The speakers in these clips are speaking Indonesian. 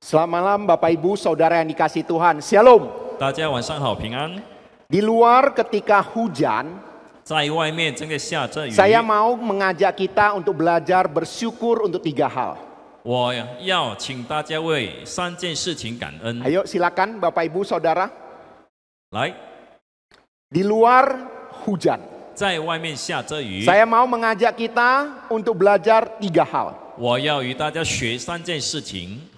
Selamat malam Bapak Ibu Saudara yang dikasihi Tuhan. Shalom. 大家晚上好，平安。 Di luar ketika hujan, 在外面正在下着雨， saya mau mengajak kita untuk belajar bersyukur untuk 3 hal. 我要请大家为3件事情感恩。 Ayo silakan Bapak Ibu Saudara. 来， Di luar hujan, 在外面下着雨， saya mau mengajak kita untuk belajar 3 hal. 我要与大家学3件事情。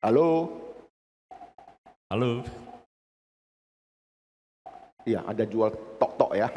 Halo. Halo， Iya, ada jual tok-tok ya.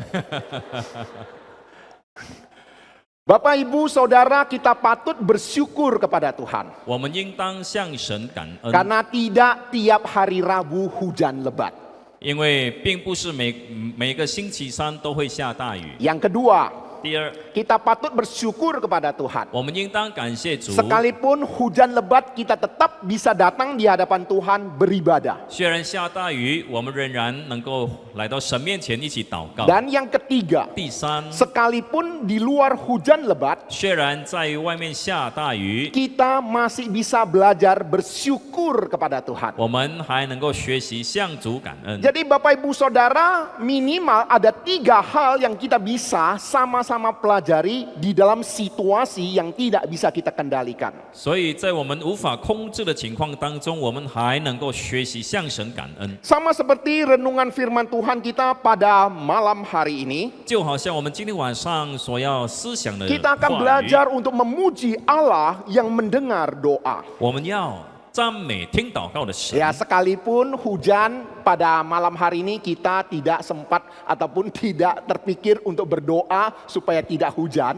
Bapak Ibu Saudara, kita patut bersyukur kepada Tuhan. 我们应当向神感恩， Karena tidak tiap hari Rabu hujan lebat. 因为并不是每个星期三都会下大雨。 Yang kedua, 第二， kita patut bersyukur kepada Tuhan. 我们应当感谢主， Sekalipun hujan lebat, kita tetap bisa datang di hadapan Tuhan beribadah. 虽然下大雨，我们仍然能够来到神面前一起祷告。 Dan yang ketiga, 第三， sekalipun di luar hujan lebat, 虽然在外面下大雨， kita masih bisa belajar bersyukur kepada Tuhan. 我们还能够学习向主感恩。 Jadi Bapak Ibu Saudara, minimal ada 3 hal yang kita bisa sama-sama pelajari di dalam situasi yang tidak bisa kita kendalikan. 所以在我们无法控制的情况当中，我们还能够学习向神感恩， Sama seperti renungan firman Tuhan kita pada malam hari ini, 就好像我们今天晚上所要思想的 kita akan 话语， belajar untuk memuji Allah yang mendengar doa. 我们要赞美听祷告的神。 Ya, sekalipun hujan pada malam hari ini kita tidak sempat ataupun tidak terpikir untuk berdoa supaya tidak hujan.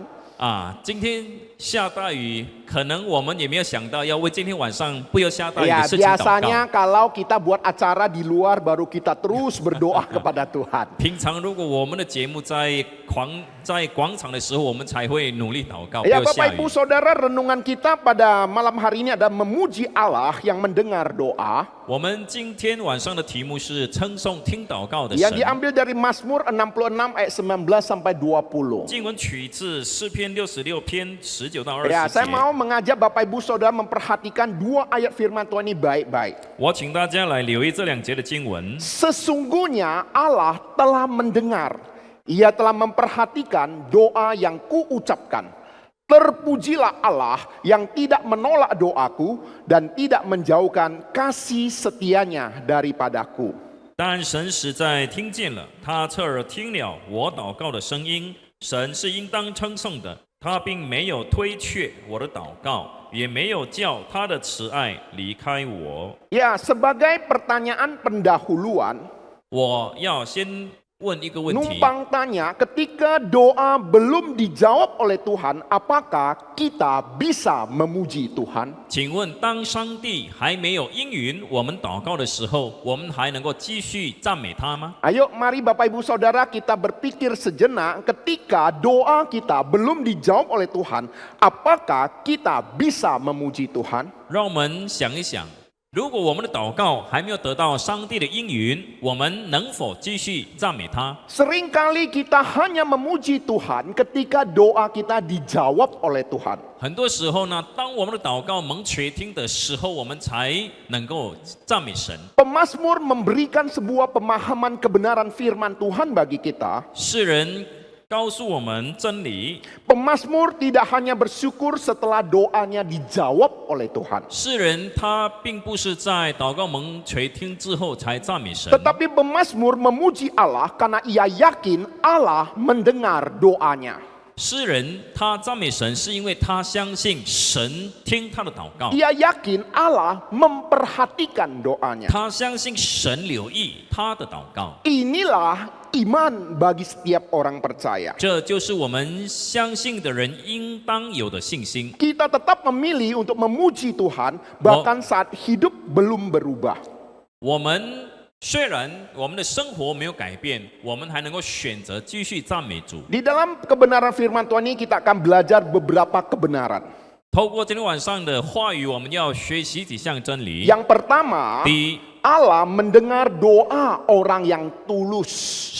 今天下大雨，可能我们也没有想到要为今天晚上不要下大雨 Ya, 的事情祷 biasanya 告。 kalau kita buat acara di luar baru kita terus berdoa kepada Tuhan. 平常如果我们的节目在广场的时候，我们才会努力祷告，不 Ya, 要下 Bapak 雨 Ibu。 Saudara, renungan kita pada malam hari ini ada memuji Allah yang mendengar doa. 我们今天晚上的题目是称颂听祷告的 Yang 神。 diambil dari Mazmur 66 ayat 19 sampai 20. 经文取自诗篇66篇19到 Ya, 20 saya 节。 mau mengajak Bapak Ibu Saudara memperhatikan 2 ayat firman Tuhan ini baik-baik. 我请大家来留意这2节的经文。 Sesungguhnya Allah telah mendengar, Ia telah memperhatikan doa yang kuucapkan. Terpujilah Allah yang tidak menolak doaku dan tidak menjauhkan kasih setianya daripadaku. 但神实在听见了，他侧耳听了我祷告的声音。神是应当称颂的，他并没有推却我的祷告，也没有叫他的慈爱离开我。 Ya, sebagai pertanyaan pendahuluan, 我要先问一个问题： numpang tanya, ketika doa belum dijawab oleh Tuhan, apakah kita bisa memuji Tuhan? 请问，当上帝还没有应允我们祷告的时候，我们还能够继续赞美他吗？ Ayo mari Bapak Ibu Saudara kita berpikir sejenak, ketika doa kita belum dijawab oleh Tuhan, apakah kita bisa memuji Tuhan? 让我们想一想，如果我们的祷告还没有得到上帝的应允，我们能否继续赞美他？ Seringkali kita hanya memuji Tuhan ketika doa kita dijawab oleh Tuhan. 很多时候呢，当我们的祷告蒙垂听的时候，我们才能够赞美神。 Pemazmur memberikan sebuah pemahaman kebenaran firman Tuhan bagi kita. 诗人告诉我们真理， Pemazmur tidak hanya bersyukur setelah doanya dijawab oleh Tuhan. 诗人他并不是在祷告蒙垂听之后才赞美神， Tetapi pemazmur memuji Allah karena ia yakin Allah mendengar doanya. 诗人他赞美神，是因为他相信神听他的祷告， Ia yakin Allah memperhatikan doanya. 他相信神留意他的祷告。 Inilah iman bagi setiap orang percaya. 这就是我们相信的人应当有的信心。 Kita tetap memilih untuk memuji Tuhan bahkan saat hidup belum berubah. 我们虽然我们的生活没有改变，我们还能够选择继续赞美主。 Di dalam kebenaran firman Tuhan ini kita akan belajar beberapa kebenaran. 透过今天晚上的话语，我们要学习几项真理。 Yang pertama, 第一， Allah mendengar doa orang yang tulus.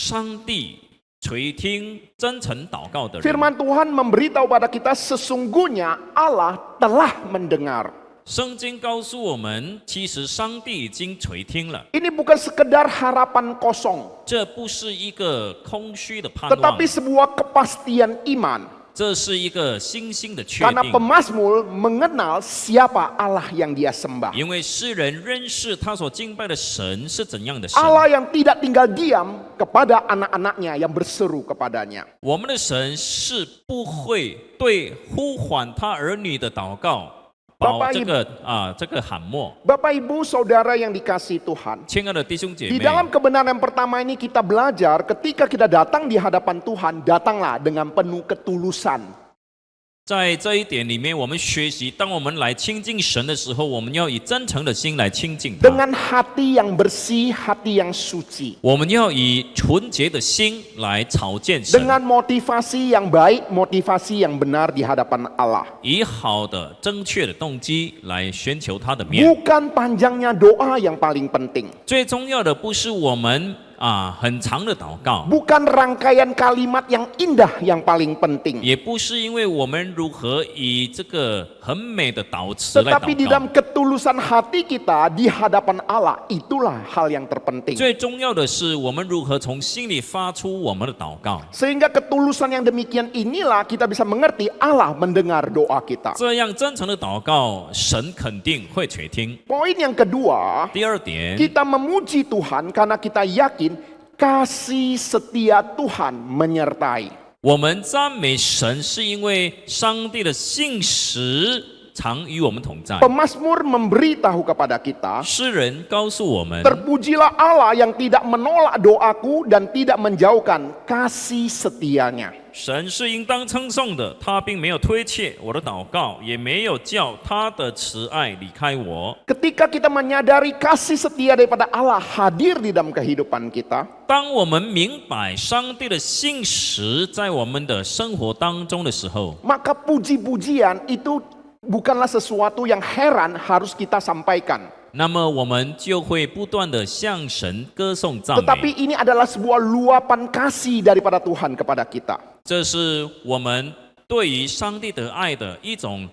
上帝垂听真诚祷告的人。 Firman Tuhan memberitahu pada kita sesungguhnya Allah telah mendengar. 圣经告诉我们，其实上帝已经垂听了， Ini bukan sekedar harapan kosong, 这不是一个空虚的盼望， tetapi sebuah kepastian iman. 这是一个新兴的确 Karena 定。 pemazmur mengenal siapa Allah yang dia sembah. 因为诗人认识他所敬拜的神是怎样的神。 Allah yang tidak tinggal diam kepada anak-anaknya yang berseru kepadanya. 我们的神是不会对呼唤他儿女的祷告保 Bapak 这个喊默。 Bapak Ibu Saudara yang dikasihi Tuhan, 亲爱的弟兄姐 di 妹， dalam kebenaran yang pertama ini kita belajar ketika kita datang di hadapan Tuhan, datanglah dengan penuh ketulusan. 在这一点里面，我们学习，当我们来亲近神的时候，我们要以真诚的心来亲近他， Dengan hati yang bersih, hati yang suci. 我们要以纯洁的心来朝见神， Dengan motivasi yang baik, motivasi yang benar di hadapan Allah. 以好的、正确的动机来寻求他的面。 Bukan panjangnya doa yang paling penting. 最重要的不是我们很长的祷告， Bukan rangkaian kalimat yang indah yang paling penting. 也不是因为我们如何以这个很美的祷词来 Tetapi di 祷 dalam 告。 ketulusan hati kita di hadapan Allah, itulah hal yang terpenting. 最重要的是，我们如何从心里发出我们的祷告。 Sehingga ketulusan yang demikian inilah kita bisa mengerti Allah mendengar doa kita. 这样真诚的祷告，神肯定会垂听。 Poin yang kedua, 第二点， kita memuji Tuhan karena kita yakin kasih setia Tuhan menyertai. 我们赞美神，是因为上帝的信实常与我们同在。 Pemazmur memberitahu kepada kita, 诗人告诉我们， terpujilah Allah yang tidak menolak doaku dan tidak menjauhkan kasih setianya. 神是应当称颂的，他并没有推却我的祷告，也没有叫他的慈爱离开我。 Ketika kita menyadari kasih setia daripada Allah hadir di dalam kehidupan kita, 当我们明白上帝的信实在我们的生活当中的时候， maka puji-pujian itu bukanlah sesuatu yang heran harus kita sampaikan. 那么我们就会不断的向神歌颂赞美。 Tetapi ini adalah sebuah luapan kasih daripada Tuhan kepada kita. 这是我们对于上帝的爱的一种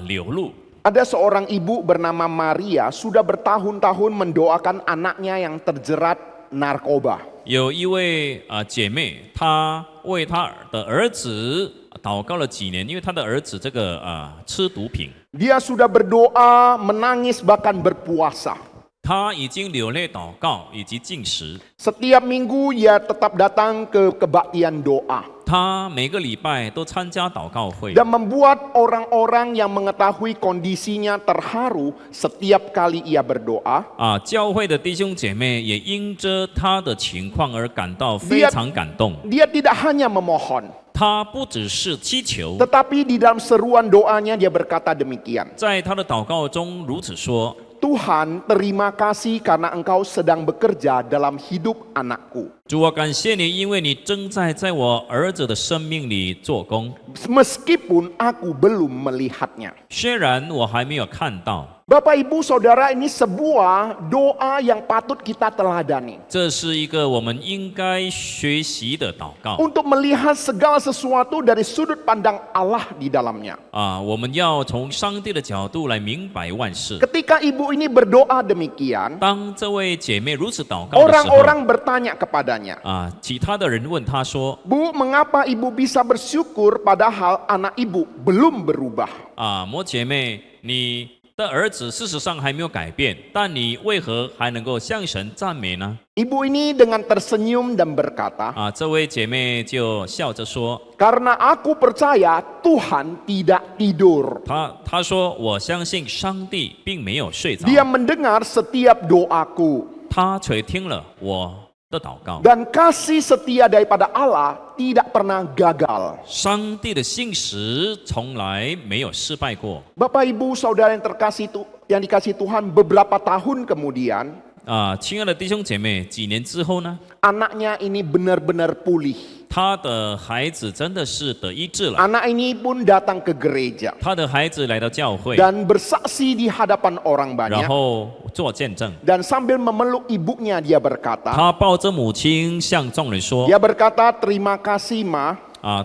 流露。 Ada seorang ibu bernama Maria sudah bertahun-tahun mendoakan anaknya yang terjerat narkoba. 有一位姐妹，她为她的儿子祷告了几年，因为她的儿子这个吃毒品， Dia sudah berdoa, menangis, bahkan berpuasa. 她已经流泪祷告以及禁食。 Setiap minggu ia tetap datang ke kebaktian doa. 她每个礼拜都参加祷告会， Dan membuat orang-orang yang mengetahui kondisinya terharu setiap kali ia berdoa. 教会的弟兄姐妹也因着她的情况而感到非常感动。 Dia tidak hanya memohon, 她不只是祈求， tetapi di dalam seruan doanya dia berkata demikian. 在她的祷告中如此说： Tuhan, terima kasih karena Engkau sedang bekerja dalam hidup anakku. 主，我感谢你，因为你正在我儿子的生命里做工， Meskipun aku belum melihatnya. 虽然我还没有看到。 Bapak Ibu Saudara, ini sebuah doa yang patut kita teladani. 这是一个我们应该学习的祷告 Untuk melihat segala sesuatu dari sudut pandang Allah di dalamnya. 我们要从上帝的角度来明白万事。 Ketika ibu ini berdoa demikian, 当这位姐妹如此祷告的时候， orang-orang bertanya kepadanya, 其他的人问她说 Bu, mengapa ibu bisa bersyukur padahal anak ibu belum berubah? 摩姐妹，你的儿子事实上还没有改变，但你为何还能够向神赞美呢？ Ibu ini dengan tersenyum dan berkata, 这位姐妹就笑着说， karena aku percaya Tuhan tidak tidur. 她说我相信上帝并没有睡着， Dia mendengar setiap doaku. 他垂听了我的祷告。 Dan kasih setia daripada Allah tidak pernah gagal. 上帝的信实从来没有失败过。 Bapak Ibu Saudara yang dikasih Tuhan, beberapa tahun kemudian 亲爱的弟兄姐妹，几年之后呢， anaknya ini benar-benar pulih. 他的孩子真的是得医治了， Anak ini pun datang ke gereja 他的孩子来到教会， dan bersaksi di hadapan orang 然 banyak. 后做见证。 Dan sambil memeluk ibunya dia berkata, 他抱着母亲向众人说 dia berkata, terima kasih ma,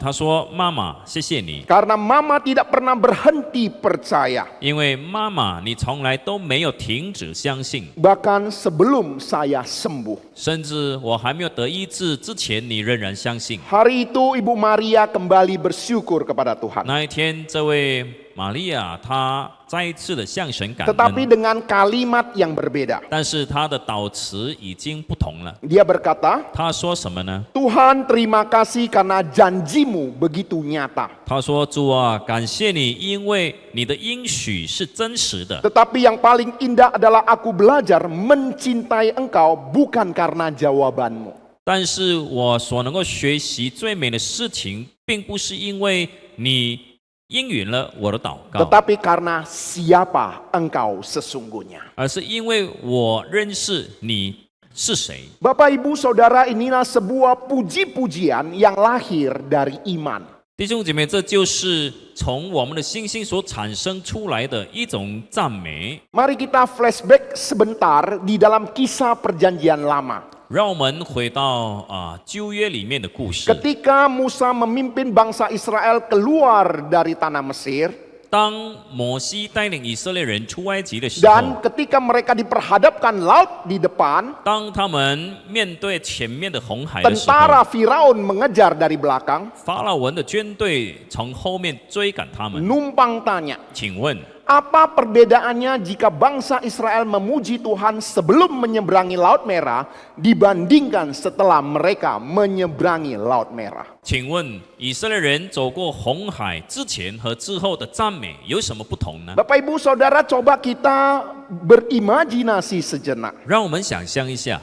他说妈妈，谢谢你， karena mama tidak pernah berhenti percaya. 因为妈妈你从来都没有停止相信， Bahkan sebelum saya sembuh. 甚至我还没有得医治之前，你仍然相信。 Hari itu Ibu Maria kembali bersyukur kepada Tuhan. 那一天，这位玛利亚她再一次的向神感 Tetapi 恩， dengan kalimat yang berbeda. 但是她的祷词已经不同了。 Dia berkata, 她说什么呢？ Tuhan terima kasih karena janjimu begitu nyata. 她说：“主啊，感谢你，因为你的应许是真实的。 Tetapi yang paling indah adalah aku belajar mencintai engkau bukan karena jawabanmu. 但是我所能够学习最美的事情，并不是因为你应允了我的祷告， Tetapi karena siapa engkau sesungguhnya. 而是因为我认识你是谁。 Bapak Ibu Saudara, inilah sebuah puji-pujian yang lahir dari iman. 弟兄姐妹，这就是从我们的信心所产生出来的一种赞美。 Mari kita flashback sebentar di dalam kisah perjanjian lama. 让我们回到旧约里面的故事。 Ketika Musa memimpin bangsa Israel keluar dari tanah Mesir, 当摩西带领以色列人出埃及的时候， dan ketika mereka diperhadapkan laut di depan, 当他们面对前面的红海的时候， tentara Firaun mengejar dari belakang. 法老文的军队从后面追赶他们。 Numpang tanya, 请问， apa perbedaannya jika bangsa Israel memuji Tuhan sebelum menyeberangi Laut Merah dibandingkan setelah mereka menyeberangi Laut Merah? 请问以色列人走过红海之前和之后的赞美有什么不同呢？ Bapak Ibu Saudara, coba kita berimajinasi sejenak. 让我们想象一下，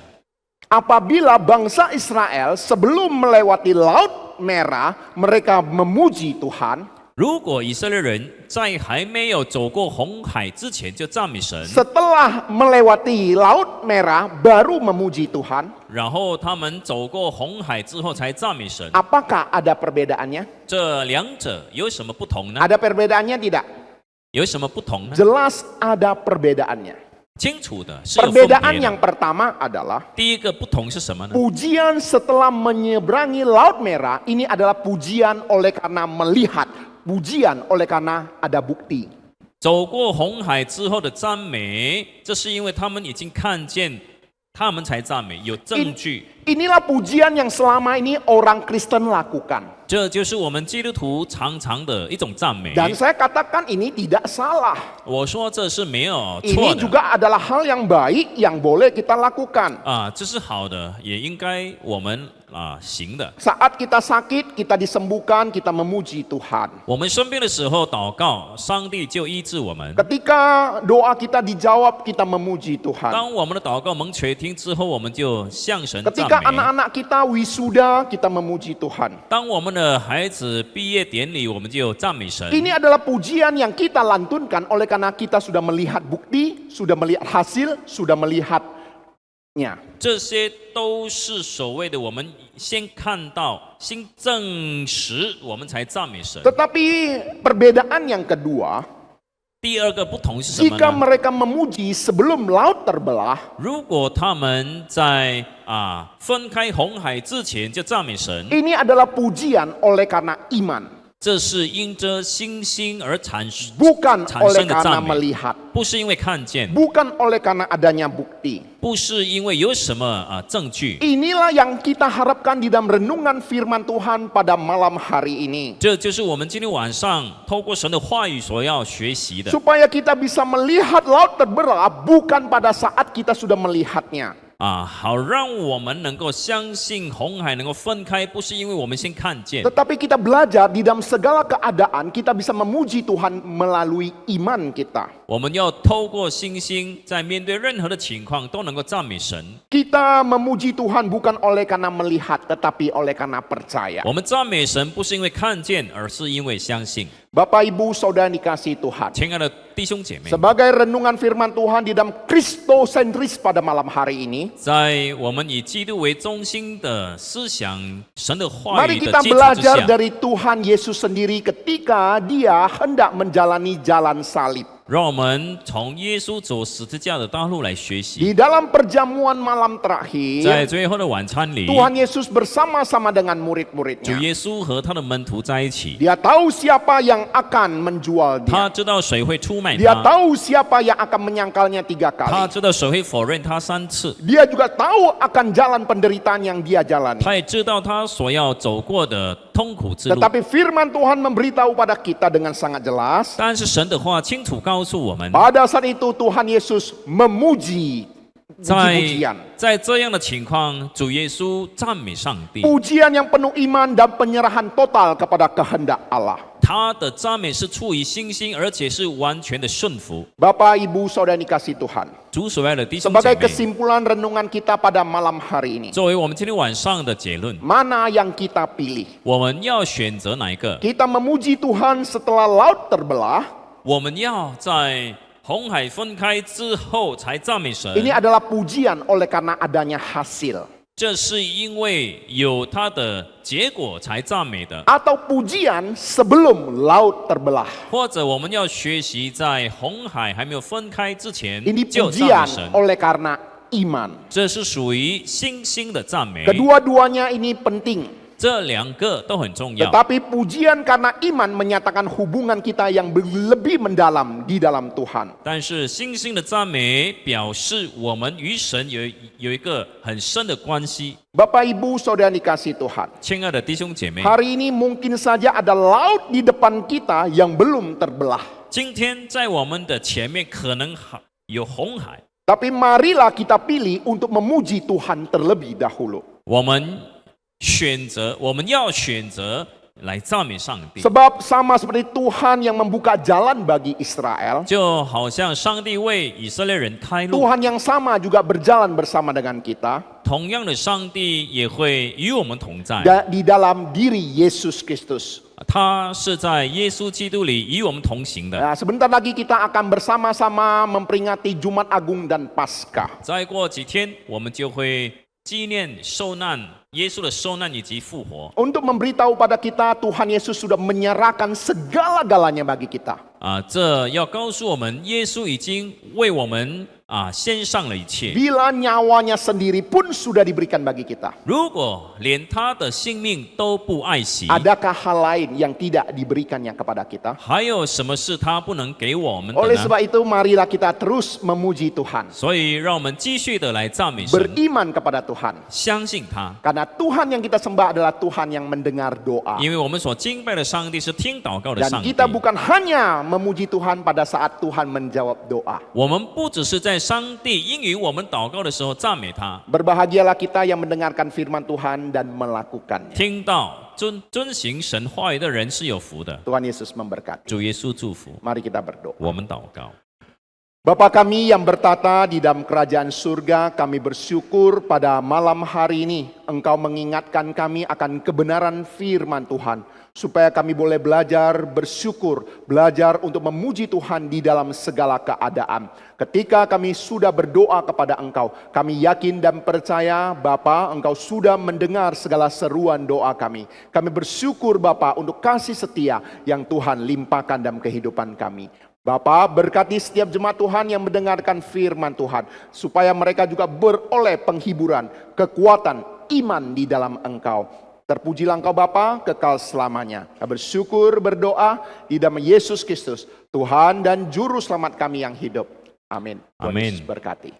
Apabila bangsa Israel sebelum melewati Laut Merah mereka memuji Tuhan, 如果以色列人在还没有走过红海之前就赞美神， setelah melewati Laut Merah baru memuji Tuhan, 然后他们走过红海之后才赞美神， apakah ada perbedaannya? 这两者有什么不同呢？ Ada perbedaannya tidak? 有什么不同呢？ Jelas ada perbedaannya. 清楚的是有分别 Perbedaan 的。 yang pertama adalah 第一个不同是什么呢？ pujian setelah menyeberangi Laut Merah ini adalah pujian oleh karena melihat, pujian oleh karena ada bukti. 走过红海之后的赞美，这是因为他们已经看见，他们才赞美，有证据。 Inilah pujian yang selama ini orang Kristen lakukan. 这就是我们基督徒常常的一种赞美。 Dan saya katakan ini tidak salah. 我说这是没有错 Ini 的 juga adalah hal yang baik yang boleh kita lakukan. 这是好的，也应该我们行的。 Saat kita sakit, kita disembuhkan, kita memuji Tuhan. 我们生病的时候祷告，上帝就医治我们。 Ketika doa kita dijawab, kita memuji Tuhan. 当我们的祷告蒙垂听之后，我们就向神赞 Ketika 美。 anak-anak kita wisuda, kita memuji Tuhan. 当我们的孩子毕业典礼，我们就赞美神。 Ini adalah pujian yang kita lantunkan oleh karena kita sudah melihat bukti, sudah melihat hasil, sudah melihatnya. 这些都是所谓的我们先看到、先证实，我们才赞美神。 Tetapi perbedaan yang kedua, 第二个不同是什么 jika 呢？ mereka memuji sebelum laut terbelah, 如果他们在分开红海之前就赞美神， ini adalah pujian oleh karena iman, 这是因着信心而产 bukan 产 oleh 生的 karena 赞美， melihat, 不是因为看见， bukan oleh karena adanya bukti. 不是因为有什么证据。 Inilah yang kita harapkan di dalam renungan firman Tuhan pada malam hari ini. 这就是我们今天晚上透过神的话语所要学习的。 Supaya kita bisa melihat laut terbelah bukan pada saat kita sudah melihatnya. 好让我们能够相信红海能够分开，不是因为我们先看见， Tetapi kita belajar di dalam segala keadaan kita bisa memuji Tuhan melalui iman kita. 我们要透过信心，在面对任何的情况都能够赞美神。 Kita memuji Tuhan bukan oleh karena melihat tetapi oleh karena percaya. 我们赞美神不是因为看见，而是因为相信。Bapak Ibu Saudara dikasihi Tuhan. 亲爱的弟兄姐妹， Sebagai renungan firman Tuhan di dalam Kristosentris pada malam hari ini, 在我们以基督为中心的思想、神的话 mari 语的 kita 基础之 belajar 下， dari Tuhan Yesus sendiri ketika dia hendak menjalani jalan salib. 让我们从耶稣走十字架的道路来学习。 Di dalam perjamuan malam 在 terakhir, 最后的晚餐里， Tuhan Yesus bersama-sama dengan 主 murid-muridnya. 耶稣和他的门徒在一起， Dia tahu siapa yang akan menjual dia. 他知道谁会出卖 Dia 他， tahu siapa yang akan menyangkalnya 3 kali. 他知道谁会否认他3次， Dia juga tahu akan jalan penderitaan yang dia jalani. 他也知道他所要走过的痛苦之路。 Tetapi firman Tuhan memberitahu pada kita dengan sangat jelas. 但是神的话清楚告诉我们， Pada saat itu Tuhan Yesus memuji 在 puji-pujian. 在这样的情况，主耶稣赞美上帝， Pujian yang penuh iman dan penyerahan total kepada kehendak Allah. 他的赞美是出于信心，而且是完全的顺服。 Bapak, Ibu, Saudara dikasih Tuhan. 主所爱的弟兄姐 Sebagai 妹， kesimpulan renungan kita pada malam hari ini. 作为我们今天晚上的结论， Mana yang kita pilih? 我们要选择哪一个？ Kita memuji Tuhan setelah laut terbelah. 我们要在红海分开之后才赞美神， Ini adalah pujian oleh karena adanya hasil. 这是因为有它的结果才赞美的。 Atau pujian sebelum laut terbelah. 或者我们要学习在红海还没有分开之前 Ini 就赞美 pujian 神， oleh karena iman. 这是属于信心的赞美。 Kedua-duanya ini penting. 这2个都很重要。 Tetapi pujian karena iman menyatakan hubungan kita yang lebih mendalam di dalam Tuhan. 但是信心的赞美表示我们与神有一个很深的关系。 Bapak Ibu Saudara dikasih Tuhan. 亲爱的弟兄姐妹， Hari ini mungkin saja ada laut di depan kita yang belum terbelah. 今天在我们的前面可能有红海， Tapi marilah kita pilih untuk memuji Tuhan terlebih dahulu. 我们要选择来赞美上帝。 Sebab sama seperti Tuhan yang membuka jalan bagi Israel, 就好像上帝为以色列人开路， Tuhan yang sama juga berjalan bersama dengan kita 同样的上帝也会与我们同在。 di dalam diri Yesus Kristus. 他是在耶稣基督里与我们同行的。 Nah, sebentar lagi kita akan bersama-sama memperingati Jumat Agung dan Paskah. 再过几天，我们就会纪念受难，耶稣的受难以及复活。 Untuk memberitahu pada kita Tuhan Yesus sudah menyerahkan segala-galanya bagi kita. 这要告诉我们，耶稣已经为我们献上了一切。 Bila nyawanya sendiri pun sudah diberikan bagi kita. 如果连他的性命都不爱惜， Adakah hal lain yang tidak diberikannya kepada kita? 还有什么是他不能给我们的 Oleh 呢？ sebab itu marilah kita terus memuji Tuhan. 所以让我们继续的来赞美神， Beriman kepada Tuhan. 相信他， Karena Tuhan yang kita sembah adalah Tuhan yang mendengar doa. 因为我们所敬拜的上帝是听祷告的 Dan 上帝。 kita bukan hanya memuji Tuhan pada saat Tuhan menjawab doa. 我们不只是在上帝应允我们祷告的时候赞美他， Berbahagialah kita yang mendengarkan firman Tuhan dan melakukannya. 听到遵行神话语的人是有福的。 Tuhan Yesus memberkati. 主耶稣祝福， Mari kita berdoa. 我们祷告。 Bapa kami yang bertata di dalam kerajaan surga, kami bersyukur pada malam hari ini Engkau mengingatkan kami akan kebenaran firman Tuhan, supaya kami boleh belajar bersyukur, belajar untuk memuji Tuhan di dalam segala keadaan. Ketika kami sudah berdoa kepada Engkau, kami yakin dan percaya Bapa, Engkau sudah mendengar segala seruan doa kami. Kami bersyukur Bapa untuk kasih setia yang Tuhan limpahkan dalam kehidupan kami. Bapa, berkati setiap jemaat Tuhan yang mendengarkan firman Tuhan, supaya mereka juga beroleh penghiburan, kekuatan, iman di dalam Engkau. Terpujilah Engkau Bapa, kekal selamanya. Kami bersyukur berdoa di dalam Yesus Kristus, Tuhan dan Juru Selamat kami yang hidup. Amin. Tuhan Amin. Yesus berkati.